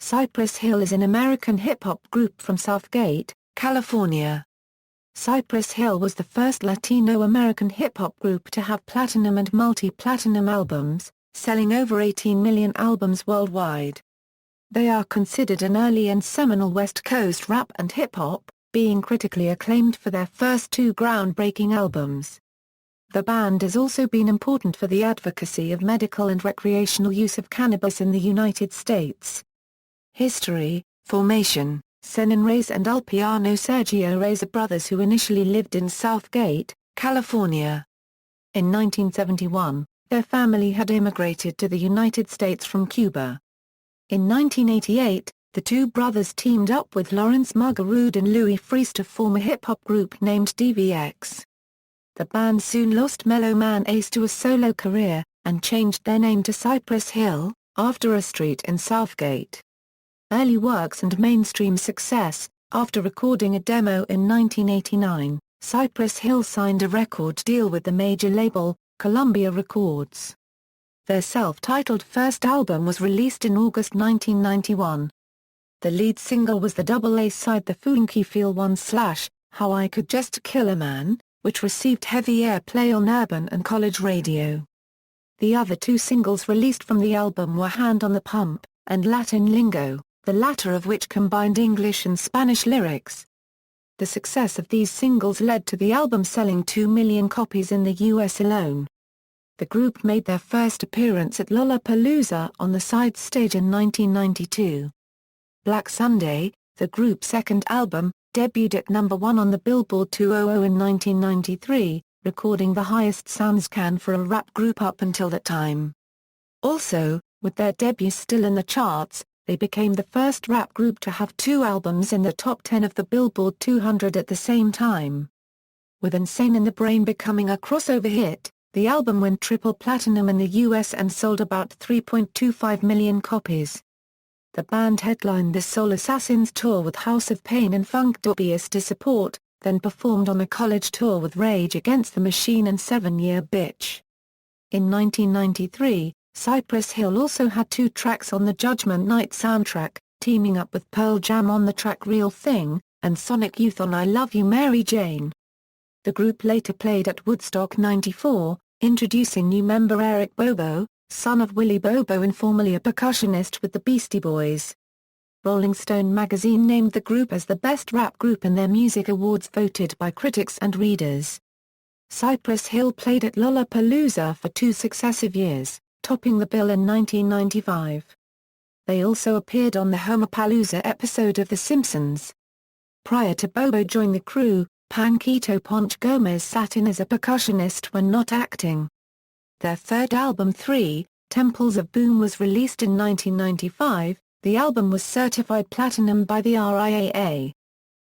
Cypress Hill is an American hip-hop group from Southgate, California. Cypress Hill was the first Latino-American hip-hop group to have platinum and multi-platinum albums, selling over 18 million albums worldwide. They are considered an early and seminal West Coast rap and hip-hop, being critically acclaimed for their first two groundbreaking albums. The band has also been important for the advocacy of medical and recreational use of cannabis in the United States. History, formation: Zenon Reyes and Ulpiano Sergio Reyes are brothers who initially lived in Southgate, California. In 1971, their family had immigrated to the United States from Cuba. In 1988, the two brothers teamed up with Lawrence Mugarud and Louis Freese to form a hip-hop group named DVX. The band soon lost Mellow Man Ace to a solo career, and changed their name to Cypress Hill, after a street in Southgate. Early works and mainstream success: after recording a demo in 1989, Cypress Hill signed a record deal with the major label, Columbia Records. Their self-titled first album was released in August 1991. The lead single was the double A-side The Funky Feel 1/ How I Could Just Kill a Man, which received heavy airplay on urban and college radio. The other two singles released from the album were Hand on the Pump, and Latin Lingo, the latter of which combined English and Spanish lyrics. The success of these singles led to the album selling 2 million copies in the US alone. The group made their first appearance at Lollapalooza on the side stage in 1992. Black Sunday, the group's second album, debuted at number 1 on the Billboard 200 in 1993, recording the highest SoundScan for a rap group up until that time. Also, with their debut still in the charts, they became the first rap group to have 2 albums in the top 10 of the Billboard 200 at the same time. With Insane in the Brain becoming a crossover hit, the album went triple platinum in the US and sold about 3.25 million copies. The band headlined the Soul Assassins tour with House of Pain and Funkdoobiest to support, then performed on a college tour with Rage Against the Machine and 7 Year Bitch. In 1993, Cypress Hill also had 2 tracks on the Judgment Night soundtrack, teaming up with Pearl Jam on the track Real Thing, and Sonic Youth on I Love You Mary Jane. The group later played at Woodstock '94, introducing new member Eric Bobo, son of Willie Bobo and formerly a percussionist with the Beastie Boys. Rolling Stone magazine named the group as the best rap group in their music awards voted by critics and readers. Cypress Hill played at Lollapalooza for 2 successive years, topping the bill in 1995. They also appeared on the Homapalooza episode of The Simpsons. Prior to Bobo joining the crew, Panquito Ponch Gomez sat in as a percussionist when not acting. Their third album 3, Temples of Boom was released in 1995, the album was certified platinum by the RIAA.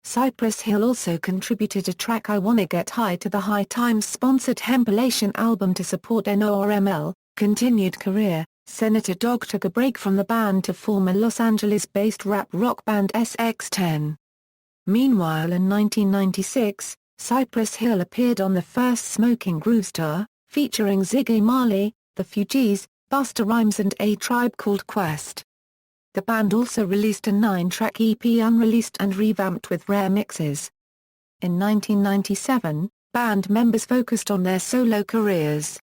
Cypress Hill also contributed a track I Wanna Get High to the High Times sponsored Hempilation album to support NORML. Continued career: Senator Dog took a break from the band to form a Los Angeles-based rap rock band SX10. Meanwhile in 1996, Cypress Hill appeared on the first Smoking Grooves tour, featuring Ziggy Marley, The Fugees, Busta Rhymes and A Tribe Called Quest. The band also released a 9-track EP unreleased and revamped with rare mixes. In 1997, band members focused on their solo careers.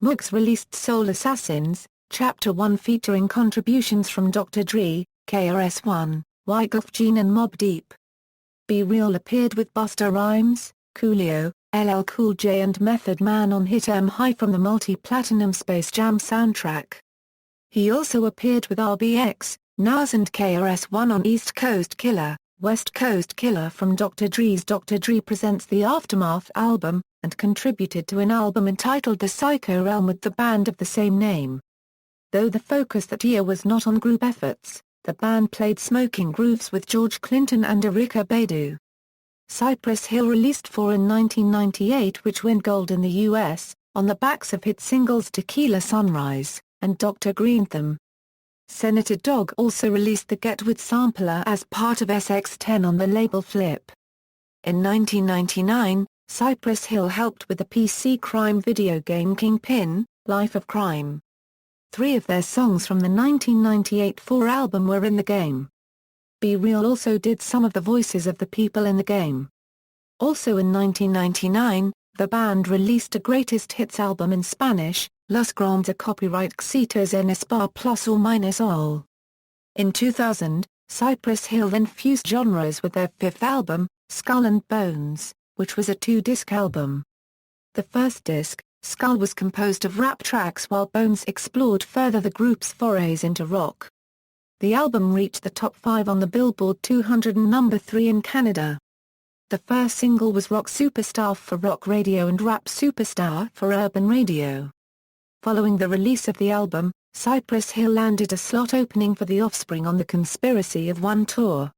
Mooks released Soul Assassins, Chapter 1 featuring contributions from Dr. Dre, KRS-One, Wyclef Jean and Mobb Deep. Be Real appeared with Busta Rhymes, Coolio, LL Cool J and Method Man on hit High from the multi-platinum Space Jam soundtrack. He also appeared with RBX, Nas and KRS-One on East Coast Killer, West Coast Killer from Dr. Dre's Dr. Dre Presents the Aftermath album, and contributed to an album entitled The Psycho Realm with the band of the same name. Though the focus that year was not on group efforts, the band played Smoking Grooves with George Clinton and Erykah Badu. Cypress Hill released 4 in 1998 which went gold in the US, on the backs of hit singles Tequila Sunrise, and Dr. Greenthem. Senator Dog also released the Get With sampler as part of SX10 on the label Flip. In 1999, Cypress Hill helped with the PC crime video game Kingpin, Life of Crime. 3 of their songs from the 1998 4 album were in the game. Be Real also did some of the voices of the people in the game. Also in 1999, the band released a greatest hits album in Spanish, Los Grandes Éxitos en Español plus o menos all. In 2000, Cypress Hill then fused genres with their 5th album, Skull and Bones, which was a 2-disc album. The first disc, Skull, was composed of rap tracks while Bones explored further the group's forays into rock. The album reached the top 5 on the Billboard 200 and number 3 in Canada. The first single was Rock Superstar for rock radio and Rap Superstar for urban radio. Following the release of the album, Cypress Hill landed a slot opening for The Offspring on the Conspiracy of One tour.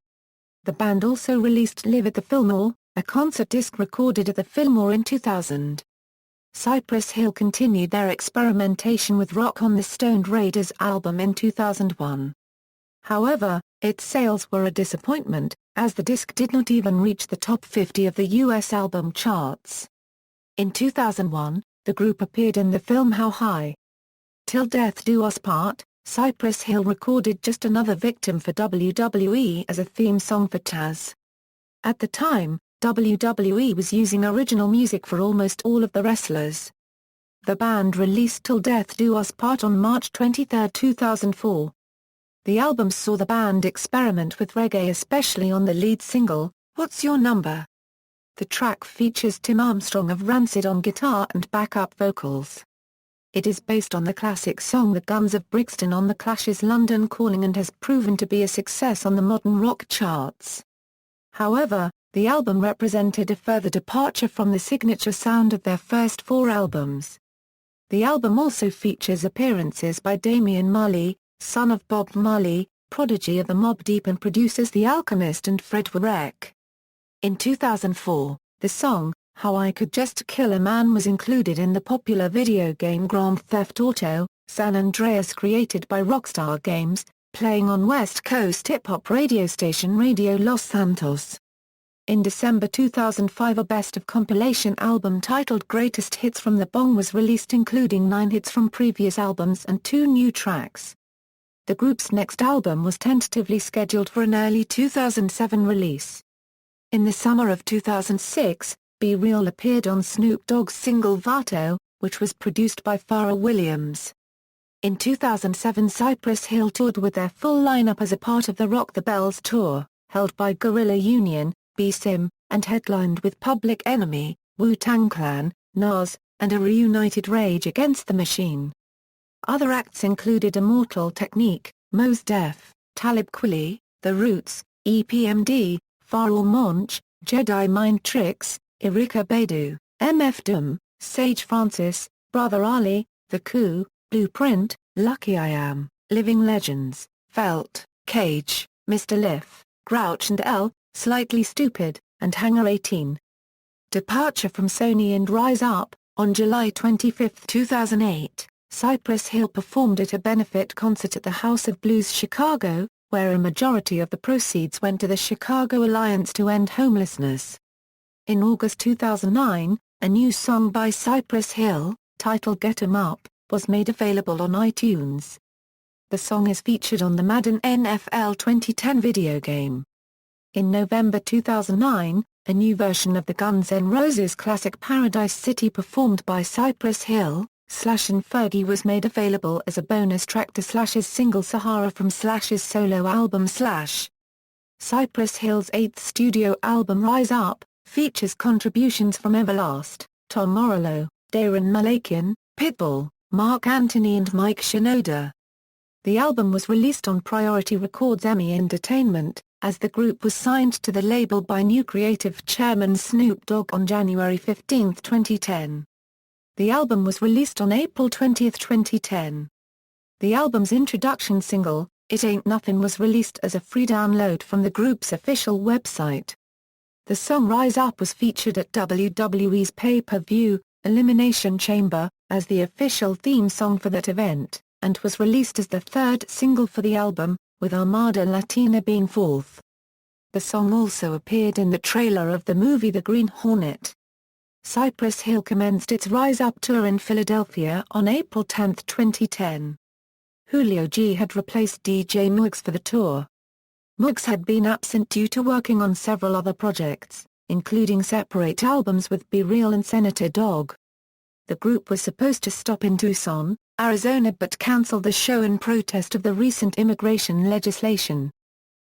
The band also released Live at the Fillmore, a concert disc recorded at the Fillmore in 2000. Cypress Hill continued their experimentation with rock on the Stoned Raiders album in 2001. However, its sales were a disappointment, as the disc did not even reach the top 50 of the U.S. album charts. In 2001, the group appeared in the film How High? Till Death Do Us Part. Cypress Hill recorded Just Another Victim for WWE as a theme song for Taz. At the time, WWE was using original music for almost all of the wrestlers. The band released Till Death Do Us Part on March 23, 2004. The album saw the band experiment with reggae, especially on the lead single, What's Your Number? The track features Tim Armstrong of Rancid on guitar and backup vocals. It is based on the classic song The Guns of Brixton on the Clash's London Calling and has proven to be a success on the modern rock charts. However, the album represented a further departure from the signature sound of their first 4 albums. The album also features appearances by Damian Marley, son of Bob Marley, prodigy of the Mobb Deep and producers The Alchemist and Fred Warek. In 2004, the song, How I Could Just Kill a Man, was included in the popular video game Grand Theft Auto, San Andreas, created by Rockstar Games, playing on West Coast hip-hop radio station Radio Los Santos. In December 2005, a best-of compilation album titled Greatest Hits from the Bong was released, including 9 hits from previous albums and 2 new tracks. The group's next album was tentatively scheduled for an early 2007 release. In the summer of 2006, Be Real appeared on Snoop Dogg's single Vato, which was produced by Pharrell Williams. In 2007, Cypress Hill toured with their full lineup as a part of the Rock the Bells tour, held by Guerrilla Union, B-Sim, and headlined with Public Enemy, Wu-Tang Clan, Nas, and a reunited Rage Against the Machine. Other acts included Immortal Technique, Mos Def, Talib Kweli, The Roots, EPMD, Pharrell Monch, Jedi Mind Tricks, Erykah Badu, MF Doom, Sage Francis, Brother Ali, The Coup, Blueprint, Lucky I Am, Living Legends, Felt, Cage, Mr. Lif, Grouch and L, Slightly Stupid, and Hangar 18. Departure from Sony and Rise Up. On July 25, 2008, Cypress Hill performed at a benefit concert at the House of Blues Chicago, where a majority of the proceeds went to the Chicago Alliance to End Homelessness. In August 2009, a new song by Cypress Hill, titled Get 'Em Up, was made available on iTunes. The song is featured on the Madden NFL 2010 video game. In November 2009, a new version of the Guns N' Roses classic Paradise City performed by Cypress Hill, Slash and Fergie was made available as a bonus track to Slash's single Sahara from Slash's solo album Slash. Cypress Hill's 8th studio album Rise Up, features contributions from Everlast, Tom Morello, Darren Malakian, Pitbull, Mark Anthony and Mike Shinoda. The album was released on Priority Records EMI Entertainment, as the group was signed to the label by new creative chairman Snoop Dogg on January 15, 2010. The album was released on April 20, 2010. The album's introduction single, It Ain't Nothin', was released as a free download from the group's official website. The song Rise Up was featured at WWE's pay-per-view, Elimination Chamber, as the official theme song for that event, and was released as the 3rd single for the album, with Armada Latina being 4th. The song also appeared in the trailer of the movie The Green Hornet. Cypress Hill commenced its Rise Up tour in Philadelphia on April 10, 2010. Julio G had replaced DJ Muggs for the tour. Muggs had been absent due to working on several other projects, including separate albums with Be Real and Senator Dog. The group was supposed to stop in Tucson, Arizona but canceled the show in protest of the recent immigration legislation.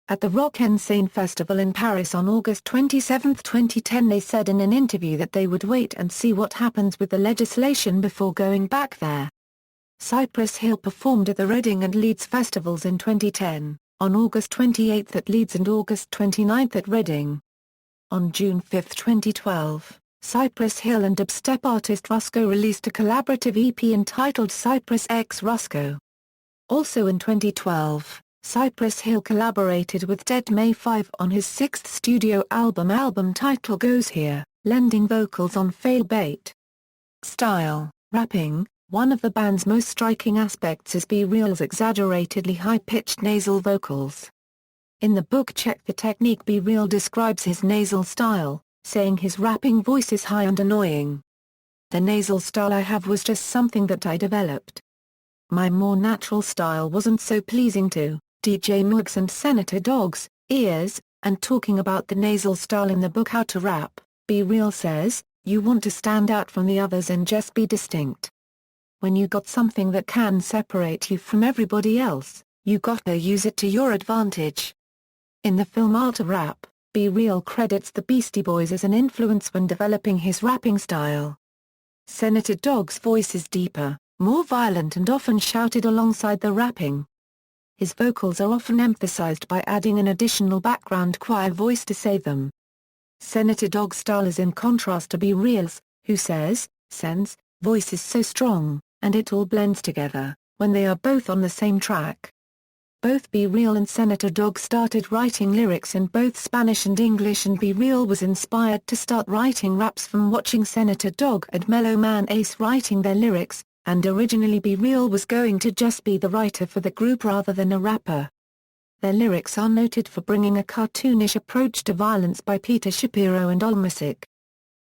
At the Rock en Seine Festival in Paris on August 27, 2010 they said in an interview that they would wait and see what happens with the legislation before going back there. Cypress Hill performed at the Reading and Leeds festivals in 2010, on August 28 at Leeds and August 29 at Reading. On June 5, 2012, Cypress Hill and dubstep artist Rusko released a collaborative EP entitled Cypress x Rusko. Also in 2012, Cypress Hill collaborated with Dead May 5 on his sixth studio album title Goes Here, lending vocals on Fail Bait. Style, rapping. One of the band's most striking aspects is Be Real's exaggeratedly high-pitched nasal vocals. In the book Check the Technique, Be Real describes his nasal style, saying his rapping voice is high and annoying. The nasal style I have was just something that I developed. My more natural style wasn't so pleasing to DJ Muggs and Senator Dog's ears, and talking about the nasal style in the book How to Rap, Be Real says, you want to stand out from the others and just be distinct. When you got something that can separate you from everybody else, you gotta use it to your advantage. In the film How to Rap, Be Real credits the Beastie Boys as an influence when developing his rapping style. Senator Dog's voice is deeper, more violent and often shouted alongside the rapping. His vocals are often emphasized by adding an additional background choir voice to save them. Senator Dog's style is in contrast to Be Real's, who says, Sen's voice is so strong, and it all blends together, when they are both on the same track. Both Be Real and Senator Dog started writing lyrics in both Spanish and English, and Be Real was inspired to start writing raps from watching Senator Dog and Mellow Man Ace writing their lyrics, and originally Be Real was going to just be the writer for the group rather than a rapper. Their lyrics are noted for bringing a cartoonish approach to violence by Peter Shapiro and Olmosic.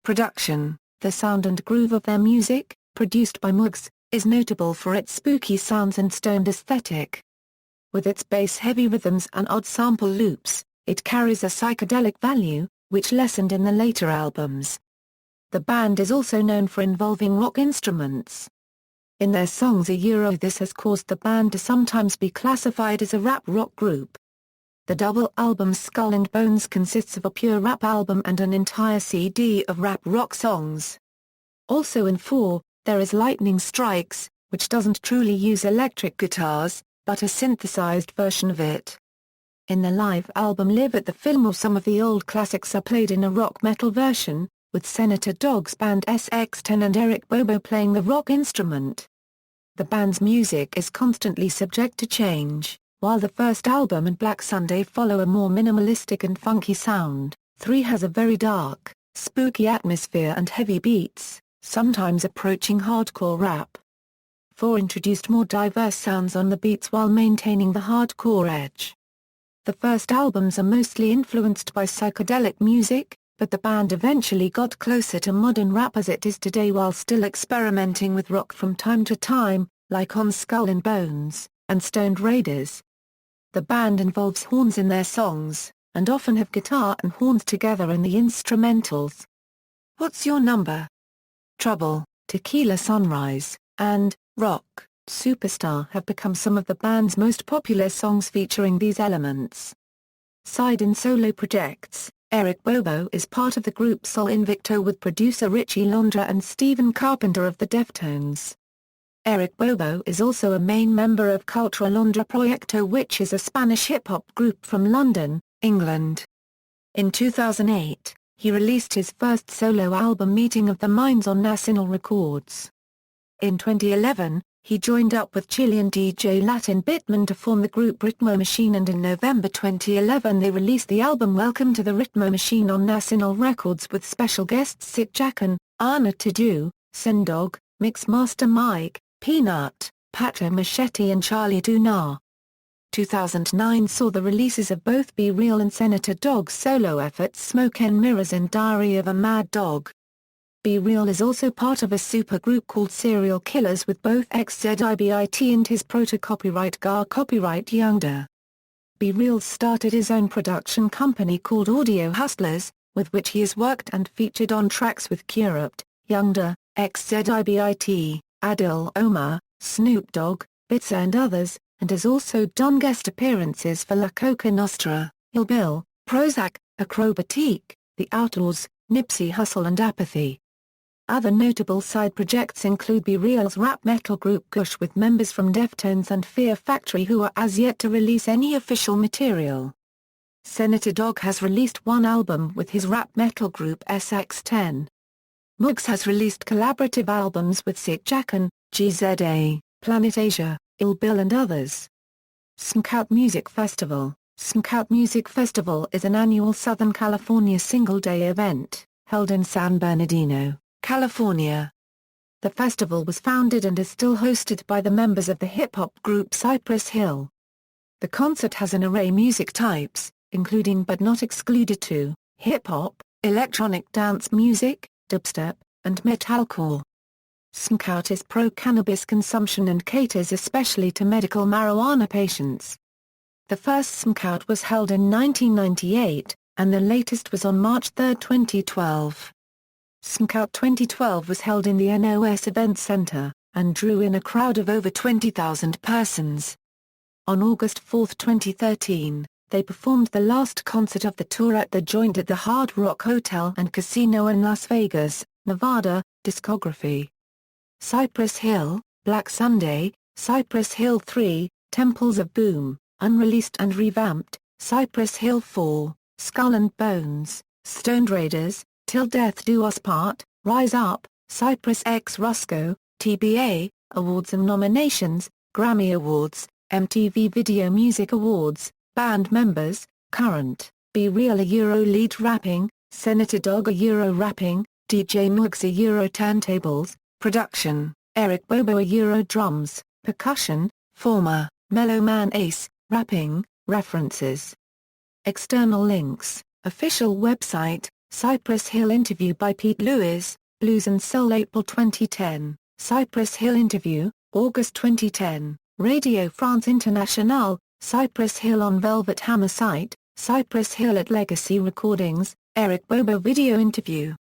Production. The sound and groove of their music, produced by Muggs, is notable for its spooky sounds and stoned aesthetic. With its bass-heavy rhythms and odd sample loops, it carries a psychedelic value, which lessened in the later albums. The band is also known for involving rock instruments. In their songs this has caused the band to sometimes be classified as a rap rock group. The double album Skull and Bones consists of a pure rap album and an entire CD of rap rock songs. Also in 4, there is Lightning Strikes, which doesn't truly use electric guitars, but a synthesized version of it. In the live album Live at the Fillmore, some of the old classics are played in a rock metal version, with Senator Dog's band SX10 and Eric Bobo playing the rock instrument. The band's music is constantly subject to change. While the first album and Black Sunday follow a more minimalistic and funky sound, 3 has a very dark, spooky atmosphere and heavy beats, sometimes approaching hardcore rap. 4 introduced more diverse sounds on the beats while maintaining the hardcore edge. The first albums are mostly influenced by psychedelic music, but the band eventually got closer to modern rap as it is today while still experimenting with rock from time to time, like on Skull and Bones, and Stoned Raiders. The band involves horns in their songs, and often have guitar and horns together in the instrumentals. What's Your Number? Trouble, Tequila Sunrise, and Rock, Superstar have become some of the band's most popular songs featuring these elements. Side and solo projects. Eric Bobo is part of the group Sol Invicto with producer Richie Londra and Stephen Carpenter of the Deftones. Eric Bobo is also a main member of Cultura Londra Proyecto, which is a Spanish hip-hop group from London, England. In 2008, he released his first solo album Meeting of the Minds on Nacional Records. In 2011, he joined up with Chilean DJ Latin Bitman to form the group Ritmo Machine, and in November 2011 they released the album Welcome to the Ritmo Machine on Nacional Records with special guests Sit Jacken, Ana Tadu, Sendog, Mixmaster Mike, Peanut, Pato Machete and Charlie Dunar. 2009 saw the releases of both Be Real and Senator Dog's solo efforts Smoke and Mirrors and Diary of a Mad Dog. Be Real is also part of a supergroup called Serial Killers with both XZIBIT and his proto-copyright GAR copyright Youngda. Be Real started his own production company called Audio Hustlers, with which he has worked and featured on tracks with Kurupt, Youngda, XZIBIT, Adil Omar, Snoop Dogg, Bitsa and others, and has also done guest appearances for La Coca Nostra, Ill Bill, Prozac, Acrobatique, The Outlaws, Nipsey Hussle and Apathy. Other notable side projects include Be Real's rap metal group Gush with members from Deftones and Fear Factory who are as yet to release any official material. Senator Dogg has released one album with his rap metal group SX10. Muggs has released collaborative albums with Sick Jackin, GZA, Planet Asia, Ill Bill and others. Smokeout Music Festival. Smokeout Music Festival is an annual Southern California single-day event, held in San Bernardino, California. The festival was founded and is still hosted by the members of the hip-hop group Cypress Hill. The concert has an array music types, including but not excluded to, hip-hop, electronic dance music, dubstep, and metalcore. Smokeout is pro-cannabis consumption and caters especially to medical marijuana patients. The first Smokeout was held in 1998, and the latest was on March 3, 2012. Smokeout 2012 was held in the NOS Event Center, and drew in a crowd of over 20,000 persons. On August 4, 2013, they performed the last concert of the tour at the Joint at the Hard Rock Hotel and Casino in Las Vegas, Nevada. Discography: Cypress Hill, Black Sunday, Cypress Hill 3, Temples of Boom, unreleased and revamped, Cypress Hill 4, Skull and Bones, Stoned Raiders, Till Death Do Us Part, Rise Up, Cypress X Rusco, TBA, Awards and Nominations, Grammy Awards, MTV Video Music Awards, Band Members, Current, Be Real Euro Lead Rapping, Senator Dogg Euro Rapping, DJ Muggs Euro Turntables, Production, Eric Bobo Euro Drums, Percussion, Former, Mellow Man Ace, Rapping, References. External links, Official website, Cypress Hill interview by Pete Lewis, Blues and Soul April 2010, Cypress Hill interview, August 2010, Radio France Internationale, Cypress Hill on Velvet Hammer site, Cypress Hill at Legacy Recordings, Eric Bobo video interview.